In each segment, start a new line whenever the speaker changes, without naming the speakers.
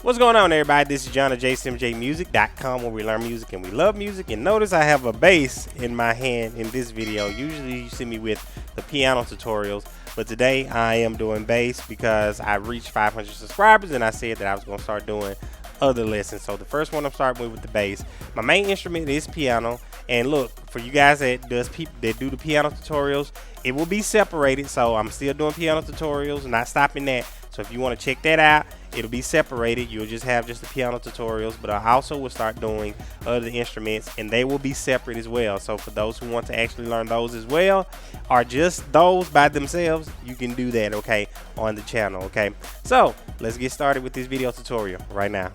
What's going on, everybody? This is John of JCMJmusic.com, where we learn music and we love music. And notice I have a bass in my hand in this video. Usually you see me with the piano tutorials, but today I am doing bass because I reached 500 subscribers and I said that I was going to start doing other lessons. So the first one I'm starting with the bass. My main instrument is piano. And look, for you guys that do the piano tutorials, it will be separated. So I'm still doing piano tutorials, not stopping that. So if you want to check that out, it'll be separated. You'll just have just the piano tutorials, but I also will start doing other instruments, and they will be separate as well. So for those who want to actually learn those as well, or just those by themselves, you can do that, okay, on the channel, okay? So let's get started with this video tutorial right now.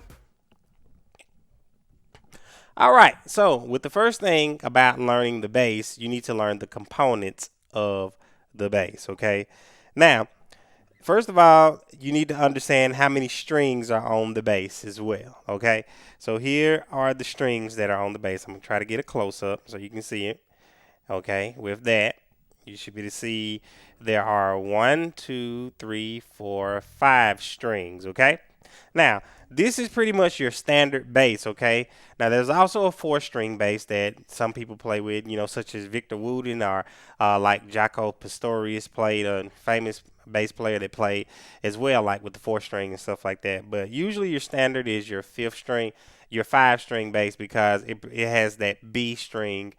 All right, so with the first thing about learning the bass, you need to learn the components of the bass, okay? Now, first of all, you need to understand how many strings are on the bass as well, okay? So here are the strings that are on the bass. I'm going to try to get a close-up so you can see it, okay? With that, you should be able to see there are 1, 2, 3, 4, 5 strings, okay? Now, this is pretty much your standard bass, okay? Now, there's also a 4-string bass that some people play with, you know, such as Victor Wooten or like Jaco Pastorius played, a famous bass player that played as well, like with the 4-string and stuff like that. But usually your standard is your 5th string, your 5-string bass, because it has that B string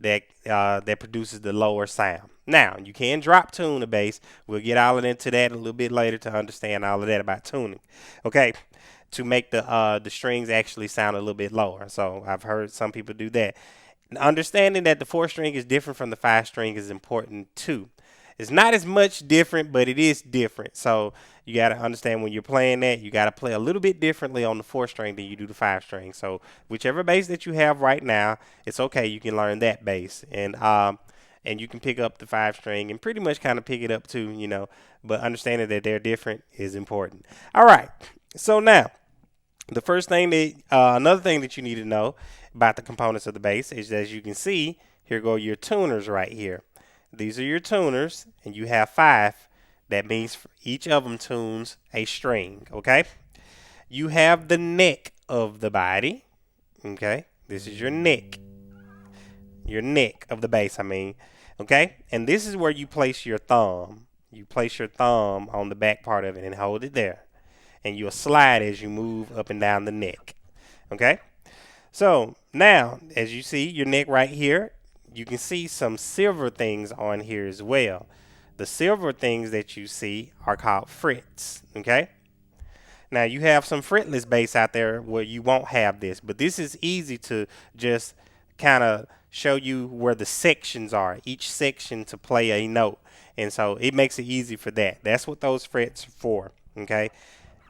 that that produces the lower sound. Now, you can drop tune a bass. We'll get all into that a little bit later to understand all of that about tuning, okay, to make the strings actually sound a little bit lower. So I've heard some people do that. Understanding that the 4-string is different from the 5-string is important too. It's not as much different, but it is different. So you got to understand when you're playing that, you got to play a little bit differently on the 4-string than you do the 5-string. So whichever bass that you have right now, it's okay. You can learn that bass, and you can pick up the 5-string and pretty much kind of pick it up too, you know. But understanding that they're different is important. All right. So now, the first thing that another thing that you need to know about the components of the bass is, as you can see, here go your tuners right here. These are your tuners, and you have 5. That means each of them tunes a string, okay? You have the neck of the body, okay? This is your neck of the bass, I mean, okay? And this is where you place your thumb. You place your thumb on the back part of it and hold it there. And you'll slide as you move up and down the neck, okay? So now, as you see your neck right here, you can see some silver things on here as well. The silver things that you see are called frets, okay? Now, you have some fretless bass out there where you won't have this, but this is easy to just kind of show you where the sections are, each section to play a note. And so it makes it easy for that. That's what those frets are for, okay?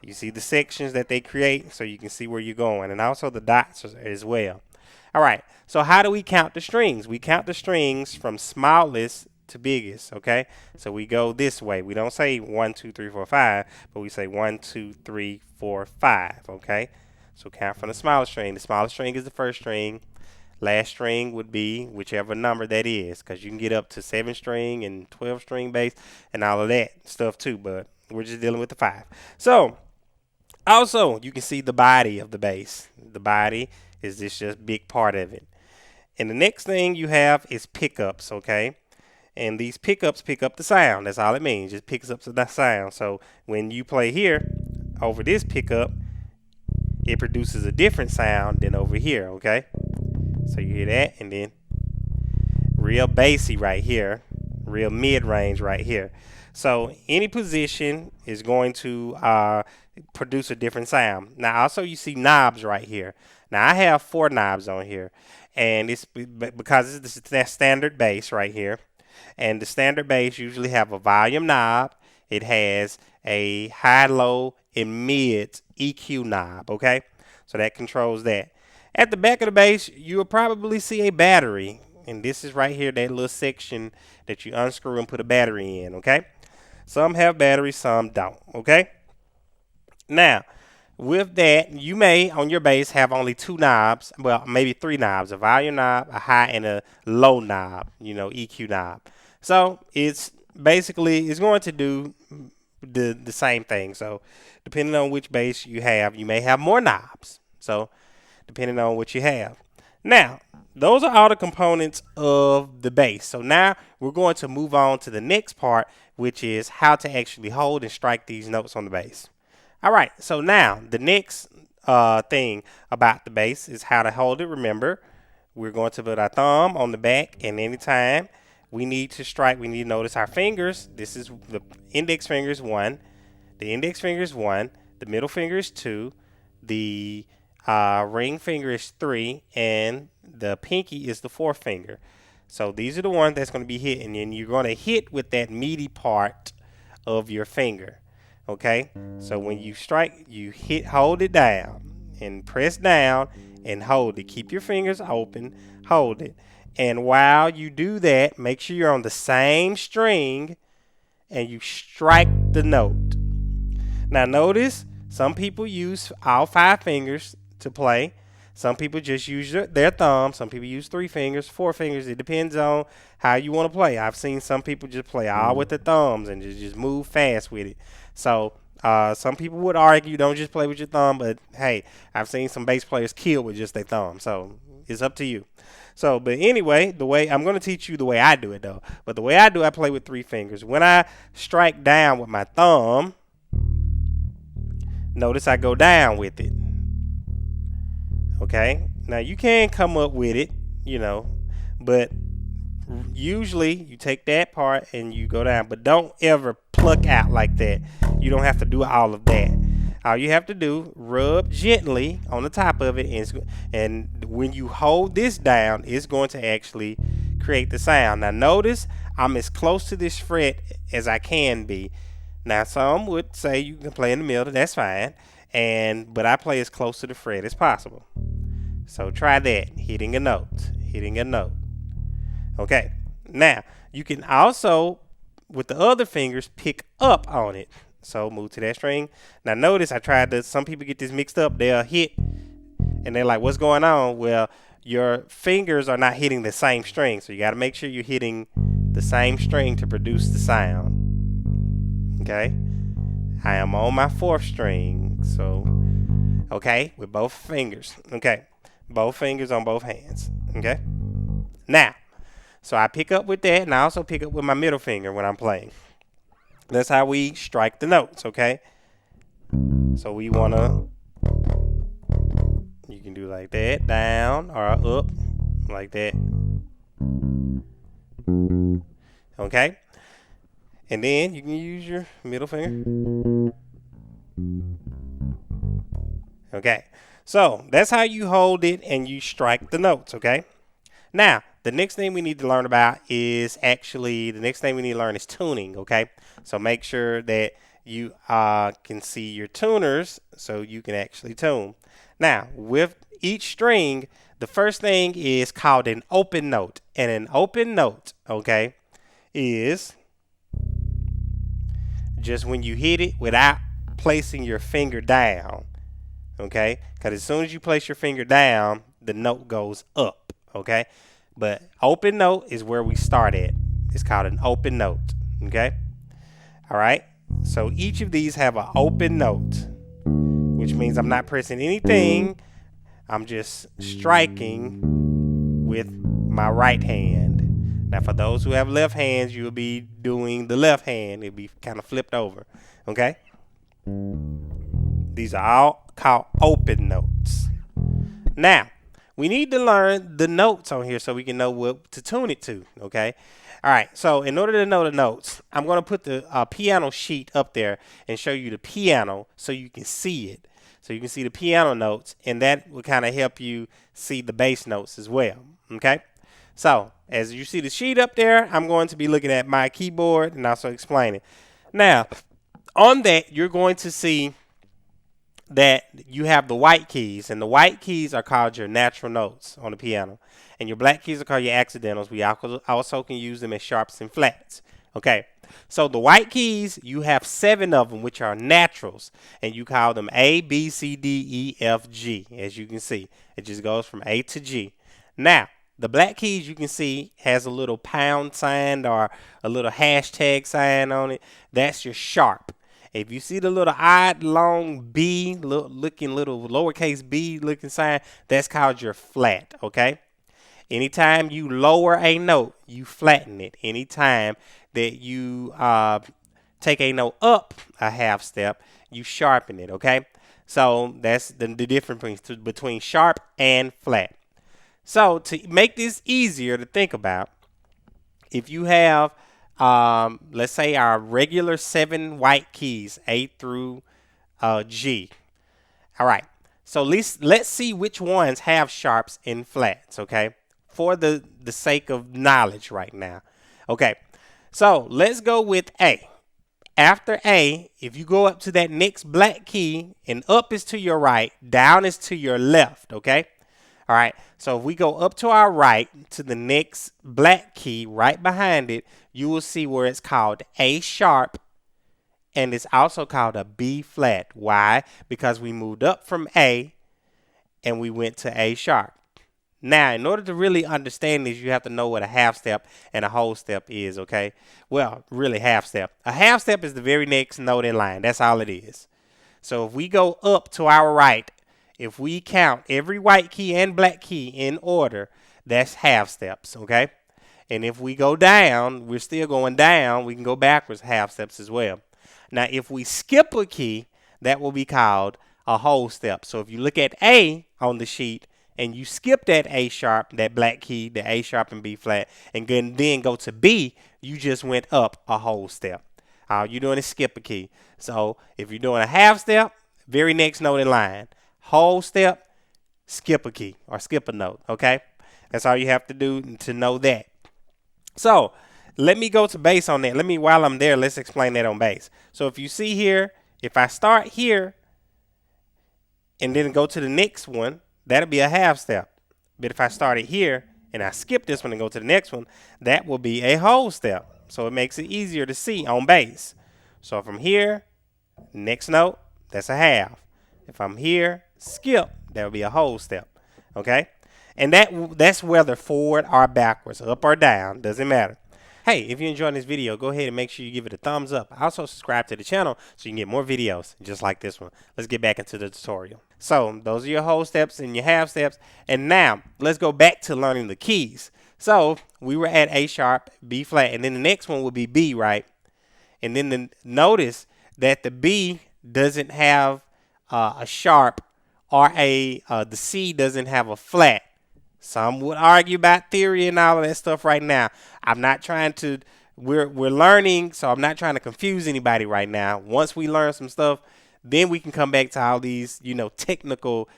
You see the sections that they create so you can see where you're going, and also the dots as well. All right, so how do we count the strings? We count the strings from smallest to biggest, okay? So we go this way. We don't say 1, 2, 3, 4, 5, but we say 1, 2, 3, 4, 5, okay? So count from the smallest string. The smallest string is the 1st string. Last string would be whichever number that is, because you can get up to 7-string and 12-string bass and all of that stuff too, but we're just dealing with the 5. So also, you can see the body of the bass. The body is this just big part of it. And the next thing you have is pickups, okay? And these pickups pick up the sound. That's all it means. Just picks up the sound. So when you play here, over this pickup, it produces a different sound than over here, okay? So you hear that, and then real bassy right here, real mid-range right here. So any position is going to produce a different sound. Now also you see knobs right here. Now I have 4 knobs on here, and it's because this is that standard bass right here. And the standard bass usually have a volume knob. It has a high, low, and mid EQ knob, okay? So that controls that. At the back of the bass, you will probably see a battery. And this is right here, that little section that you unscrew and put a battery in, okay? Some have batteries, some don't, okay? Now, with that, you may, on your bass, have only 2 knobs, well, maybe 3 knobs, a volume knob, a high, and a low knob, you know, EQ knob. So it's basically it's going to do the same thing. So depending on which bass you have, you may have more knobs. So depending on what you have. Now, those are all the components of the bass. So now we're going to move on to the next part, which is how to actually hold and strike these notes on the bass. All right, so now the next thing about the bass is how to hold it. Remember, we're going to put our thumb on the back, and anytime we need to strike, we need to notice our fingers. This is the index finger is 1, the index finger is 1, the middle finger is 2, the ring finger is 3, and the pinky is the 4th finger. So these are the ones that's going to be hitting, and you're going to hit with that meaty part of your finger. Okay, so when you strike, you hold it down and press down and hold it. Keep your fingers open, hold it. And while you do that, make sure you're on the same string and you strike the note. Now notice, some people use all 5 fingers to play. Some people just use their thumb. Some people use 3 fingers, 4 fingers. It depends on how you want to play. I've seen some people just play all with the thumbs and just move fast with it. So some people would argue don't just play with your thumb, but hey, I've seen some bass players kill with just their thumb. So it's up to you. So, but anyway, the way I'm going to teach you the way I do it though. But the way I do, I play with 3 fingers. When I strike down with my thumb, notice I go down with it. Okay, now you can come up with it, you know, but usually you take that part and you go down, but don't ever pluck out like that. You don't have to do all of that. All you have to do, rub gently on the top of it, and when you hold this down, it's going to actually create the sound. Now notice I'm as close to this fret as I can be. Now some would say you can play in the middle, that's fine, but I play as close to the fret as possible. So try that, hitting a note, hitting a note. Okay, now you can also, with the other fingers, pick up on it. So move to that string. Now notice I tried to, some people get this mixed up. They'll hit and they're like, what's going on? Well, your fingers are not hitting the same string. So you got to make sure you're hitting the same string to produce the sound. Okay, I am on my 4th string. So, okay, with both fingers. Okay. Both fingers on both hands. Okay. Now, so I pick up with that, and I also pick up with my middle finger when I'm playing. That's how we strike the notes. Okay. So we wanna. You can do like that, down or up, like that. Okay. And then you can use your middle finger. Okay. So that's how you hold it and you strike the notes, okay? Now, the next thing we need to learn about is tuning, okay? So make sure that you can see your tuners so you can actually tune. Now, with each string, the first thing is called an open note. And an open note, okay, is just when you hit it without placing your finger down. Okay, because as soon as you place your finger down, the note goes up. Okay, but open note is where we start at. It's called an open note. Okay, all right. So each of these have an open note, which means I'm not pressing anything. I'm just striking with my right hand. Now, for those who have left hands, you'll be doing the left hand. It'll be kind of flipped over. Okay. These are all called open notes. Now, we need to learn the notes on here so we can know what to tune it to, okay? All right, so in order to know the notes, I'm going to put the piano sheet up there and show you the piano so you can see it. So you can see the piano notes, and that will kind of help you see the bass notes as well, okay? So, as you see the sheet up there, I'm going to be looking at my keyboard and also explaining. Now, on that, you're going to see that you have the white keys, and the white keys are called your natural notes on the piano, and your black keys are called your accidentals. We also can use them as sharps and flats. Okay, so the white keys, you have 7 of them, which are naturals, and you call them A, B, C, D, E, F, G. As you can see, it just goes from A to G. Now, the black keys you can see has a little pound sign or a little hashtag sign on it. That's your sharp. If you see the little odd long B looking little lowercase b looking sign, that's called your flat, okay? Anytime you lower a note, you flatten it. Anytime that you take a note up a half step, you sharpen it, okay? So that's the difference between sharp and flat. So to make this easier to think about, if you have, let's say our regular 7 white keys, A through G. All right. So let's see which ones have sharps and flats, okay? For the sake of knowledge right now. Okay. So let's go with A. After A, if you go up to that next black key, and up is to your right, down is to your left, okay? All right, so if we go up to our right to the next black key right behind it, you will see where it's called A sharp, and it's also called a B flat. Why? Because we moved up from A and we went to A sharp. Now, in order to really understand this, you have to know what a half step and a whole step is, okay? Well, really half step. A half step is the very next note in line. That's all it is. So if we go up to our right, if we count every white key and black key in order, that's half steps, okay? And if we go down, we're still going down. We can go backwards half steps as well. Now, if we skip a key, that will be called a whole step. So if you look at A on the sheet and you skip that A sharp, that black key, the A sharp and B flat, and then go to B, you just went up a whole step. All you're doing is skip a key. So if you're doing a half step, very next note in line. Whole step, skip a key or skip a note, okay? That's all you have to do to know that. So let me go to bass on that. While I'm there, let's explain that on bass. So if you see here, if I start here and then go to the next one, that'll be a half step. But if I started here and I skip this one and go to the next one, that will be a whole step. So it makes it easier to see on bass. So from here, next note, that's a half. If I'm here, skip, that would be a whole step. Okay? And that's whether forward or backwards, up or down, doesn't matter. Hey, if you're enjoying this video, go ahead and make sure you give it a thumbs up. Also subscribe to the channel so you can get more videos just like this one. Let's get back into the tutorial. So those are your whole steps and your half steps. And now let's go back to learning the keys. So we were at A sharp, B flat, and then the next one would be B, right? And then notice that the B doesn't have a sharp, or the C doesn't have a flat. Some would argue about theory and all of that stuff right now. I'm not trying to, we're learning, so I'm not trying to confuse anybody right now. Once we learn some stuff, then we can come back to all these,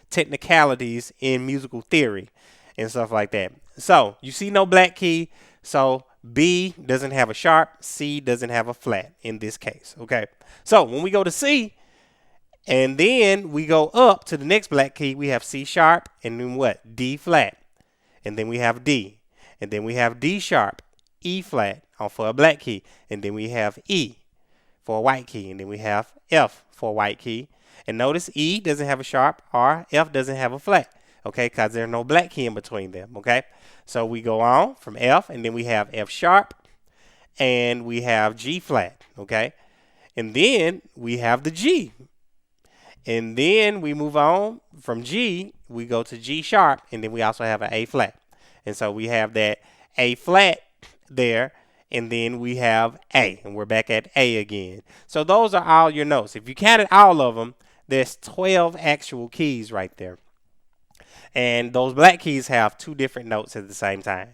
technicalities in musical theory and stuff like that. So you see no black key, so B doesn't have a sharp, C doesn't have a flat in this case, okay? So when we go to C, and then we go up to the next black key, we have C sharp, and then what? D flat. And then we have D. And then we have D sharp, E flat for a black key. And then we have E for a white key. And then we have F for a white key. And notice E doesn't have a sharp, or F doesn't have a flat. Okay, because there's no black key in between them. Okay, so we go on from F, and then we have F sharp, and we have G flat. Okay, and then we have the G. And then we move on from G, we go to G sharp, and then we also have an A flat. And so we have that A flat there, and then we have A, and we're back at A again. So those are all your notes. If you counted all of them, there's 12 actual keys right there. And those black keys have 2 different notes at the same time.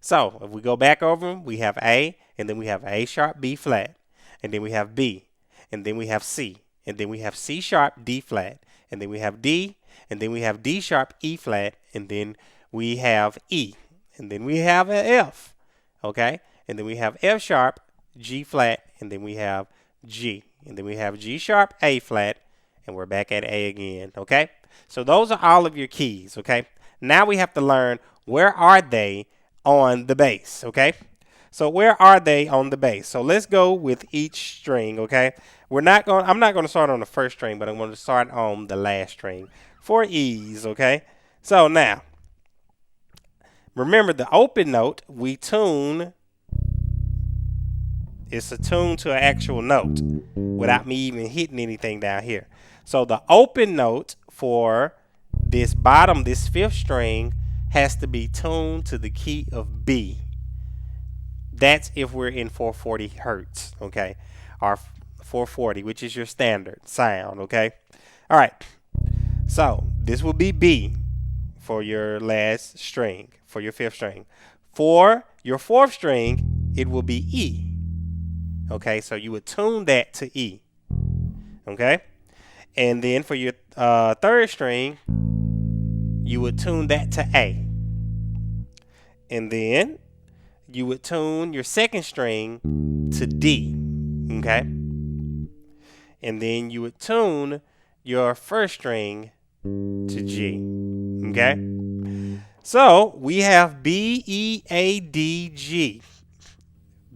So if we go back over them, we have A, and then we have A sharp, B flat, and then we have B, and then we have C. And then we have C sharp, D flat, and then we have D, and then we have D sharp, E flat, and then we have E, and then we have an F, okay? And then we have F sharp, G flat, and then we have G, and then we have G sharp, A flat, and we're back at A again, okay? So those are all of your keys, okay? Now we have to learn where are they on the bass, okay? So where are they on the bass? So let's go with each string, okay? I'm not going to start on the first string, but I'm going to start on the last string for ease, okay? So now, Remember the open note, we tune, it's a tune to an actual note without me even hitting anything down here. So the open note for this bottom, this fifth string, has to be tuned to the key of B. That's if we're in 440 hertz, okay? Or 440, which is your standard sound, okay? All right. So this will be B for your last string, for your fifth string. For your fourth string, it will be E. Okay, so you would tune that to E. Okay? And then for your third string, you would tune that to A. And then you would tune your second string to D. Okay? And then you would tune your first string to G. Okay? So we have B, E, A, D, G.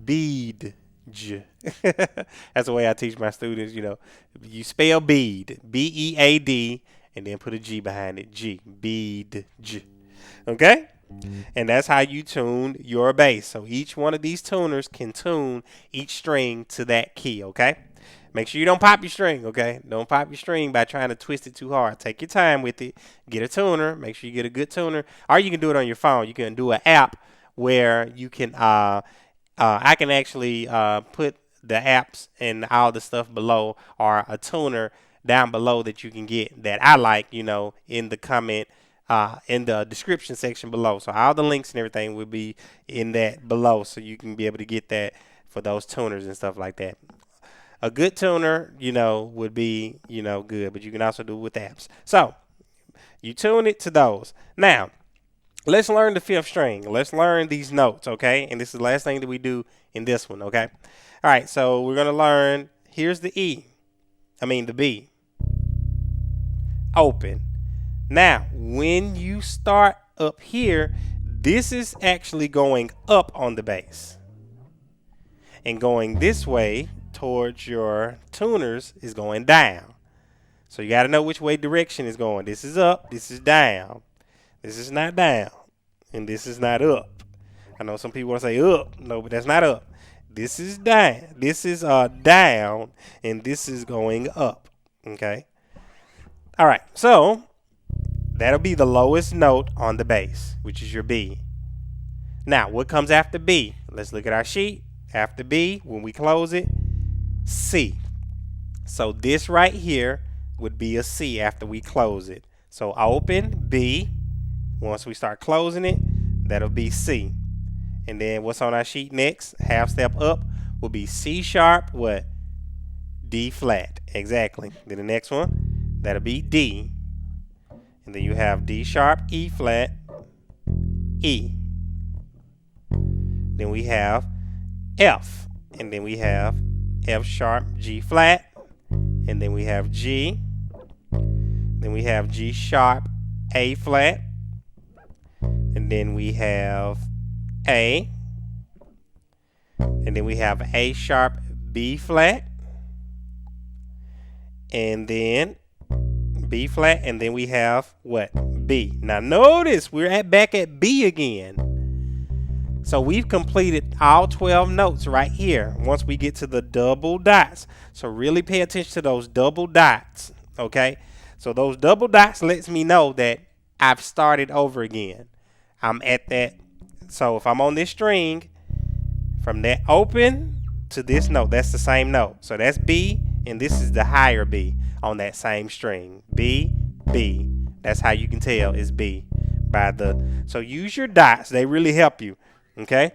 Bead. J. That's the way I teach my students, you know. You spell bead, B-E-A-D, and then put a G behind it, G, bead, J. Okay? And that's how you tune your bass. So each one of these tuners can tune each string to that key, okay? Make sure you don't pop your string, okay? Don't pop your string by trying to twist it too hard. Take your time with it. Get a tuner. Make sure you get a good tuner. Or you can do it on your phone. You can do an app where you can I can actually put the apps and all the stuff below, or a tuner down below that you can get that I like, you know, in the comment, in the description section below. So all the links and everything will be in that below, so you can be able to get that for those tuners and stuff like that. A good tuner, you know, would be, you know, good, but you can also do it with apps. So you tune it to those. Now, let's learn the fifth string. Let's learn these notes, okay? And this is the last thing that we do in this one, okay? All right, so we're going to learn, here's the E. The B. Open. Now, when you start up here, this is actually going up on the bass. And going this way towards your tuners is going down. So you got to know which way direction is going. This is up, this is down. This is not down, and this is not up. I know some people want to say up. No, but that's not up. This is down. This is down, and this is going up. Okay? All right, so that'll be the lowest note on the bass, which is your B. Now, what comes after B? Let's look at our sheet. After B, when we close it, C. So this right here would be a C after we close it. So open, B. Once we start closing it, that'll be C. And then what's on our sheet next, half step up, will be C sharp, what? D flat. Exactly. Then the next one, that'll be D. And then you have D sharp, E flat, E. Then we have F. And then we have F sharp, G flat. And then we have G. Then we have G sharp, A flat. And then we have A. And then we have A sharp, B flat. And then B flat. And then we have what? B. Now notice we're back at B again. So we've completed all 12 notes right here once we get to the double dots. So really pay attention to those double dots. Okay? So those double dots lets me know that I've started over again. I'm at that. So if I'm on this string, from that open to this note, that's the same note. So that's B, and this is the higher B on that same string. B, B. That's how you can tell it's B. So use your dots. They really help you. Okay?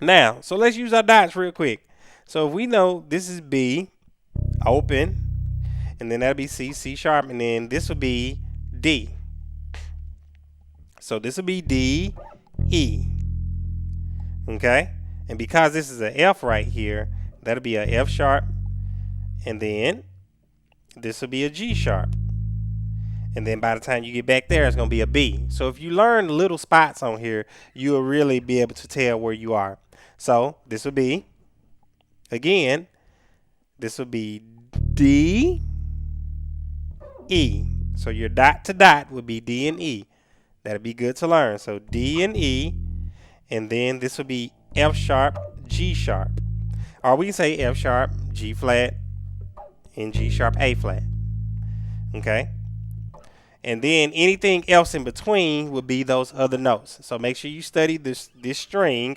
Now, so let's use our dots real quick. So if we know this is B, open, and then that'll be C, C sharp, and then this will be D. So this will be D, E. Okay? And because this is an F right here, that'll be a F sharp. And then this will be a G sharp. And then by the time you get back there, it's going to be a B. So if you learn little spots on here, you'll really be able to tell where you are. So this will be, again, this will be D, E. So your dot to dot would be D and E. That'll be good to learn. So D and E, and then this will be F sharp, G sharp. Or we can say F sharp, G flat, and G sharp, A flat. Okay? And then anything else in between would be those other notes. So make sure you study this string.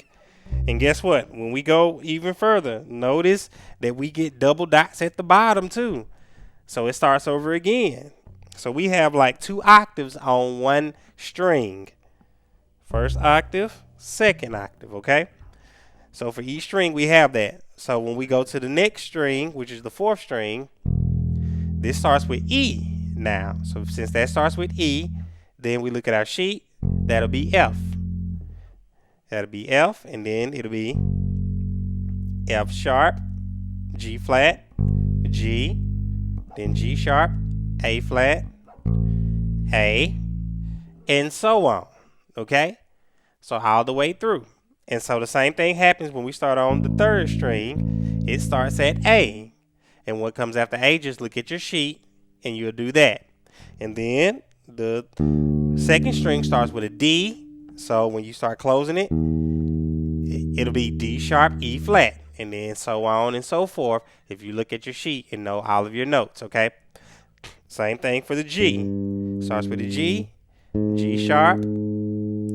And guess what? When we go even further, notice that we get double dots at the bottom too. So it starts over again. So we have like 2 octaves on one string. First octave, second octave, okay? So for each string we have that. So when we go to the next string, which is the 4th string, this starts with E now. So since that starts with E, then we look at our sheet, that'll be F. That'll be F, and then it'll be F sharp, G flat, G, then G sharp, A flat, A, and so on. Okay? So all the way through. And so the same thing happens when we start on the 3rd string. It starts at A. And what comes after A, just look at your sheet and you'll do that. And then the 2nd string starts with a D. So when you start closing it, it'll be D sharp, E flat, and then so on and so forth if you look at your sheet and know all of your notes, okay? Same thing for the G. Starts with a G, G sharp,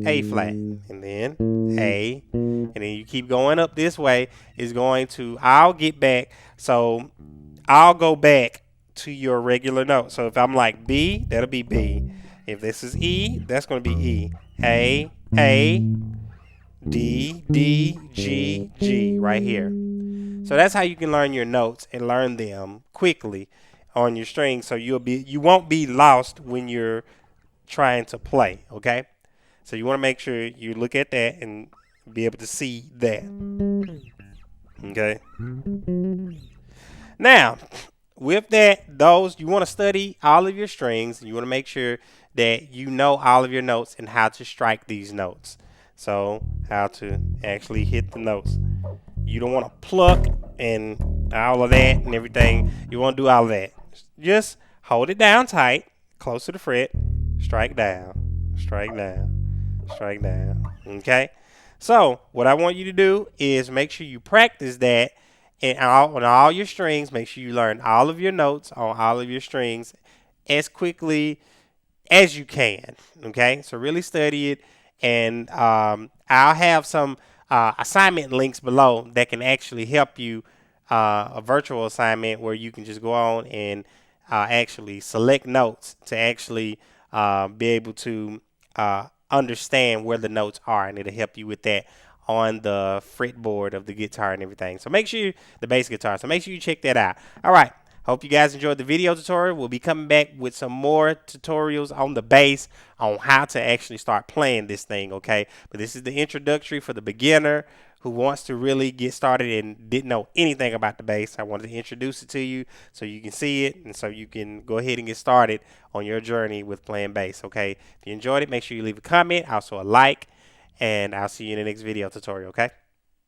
A flat, and then A, and then you keep going up this way. Is going to, I'll get back, so I'll go back to your regular note. So if I'm like B, that'll be B. If this is E, that's going to be E. A, D, D, G, G, right here. So that's how you can learn your notes and learn them quickly on your string, so you won't be lost when you're trying to play, okay? So you want to make sure you look at that and be able to see that. Okay? Now, with that, you want to study all of your strings. You want to make sure that you know all of your notes and how to strike these notes. So how to actually hit the notes. You don't want to pluck and all of that and everything. You want to do all of that. Just hold it down tight, close to the fret, strike down, strike down, strike down. Okay? So what I want you to do is make sure you practice that on all your strings. Make sure you learn all of your notes on all of your strings as quickly as you can. Okay? So really study it. And I'll have some assignment links below that can actually help you, a virtual assignment where you can just go on and actually select notes to actually be able to understand where the notes are, and it'll help you with that on the fretboard of the guitar and everything. So make sure the bass guitar. So make sure you check that out. All right. Hope you guys enjoyed the video tutorial. We'll be coming back with some more tutorials on the bass on how to actually start playing this thing, okay? But this is the introductory for the beginner who wants to really get started and didn't know anything about the bass. I wanted to introduce it to you so you can see it and so you can go ahead and get started on your journey with playing bass, okay? If you enjoyed it, make sure you leave a comment, also a like, and I'll see you in the next video tutorial, okay?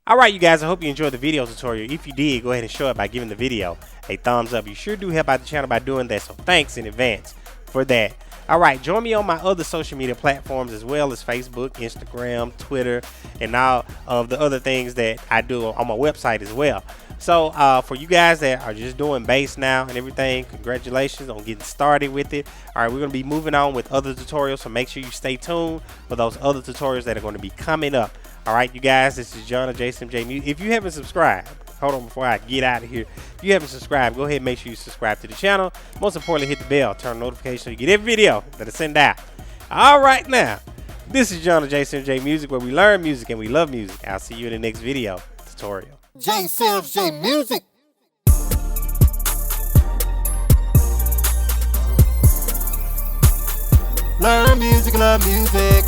Alright, you guys, I hope you enjoyed the video tutorial. If you did, go ahead and show it by giving the video a thumbs up. You sure do help out the channel by doing that, so thanks in advance for that. Alright, join me on my other social media platforms as well as Facebook, Instagram, Twitter, and all of the other things that I do on my website as well. So for you guys that are just doing bass now and everything, congratulations on getting started with it. Alright, we're going to be moving on with other tutorials, so make sure you stay tuned for those other tutorials that are going to be coming up. Alright, you guys, this is John of JSMJ Music. If you haven't subscribed, hold on before I get out of here. If you haven't subscribed, go ahead and make sure you subscribe to the channel. Most importantly, hit the bell, turn on notifications so you get every video that I send out. Alright, now, this is John of JSMJ Music, where we learn music and we love music. I'll see you in the next video tutorial.
JSMJ Music. Learn music, love music.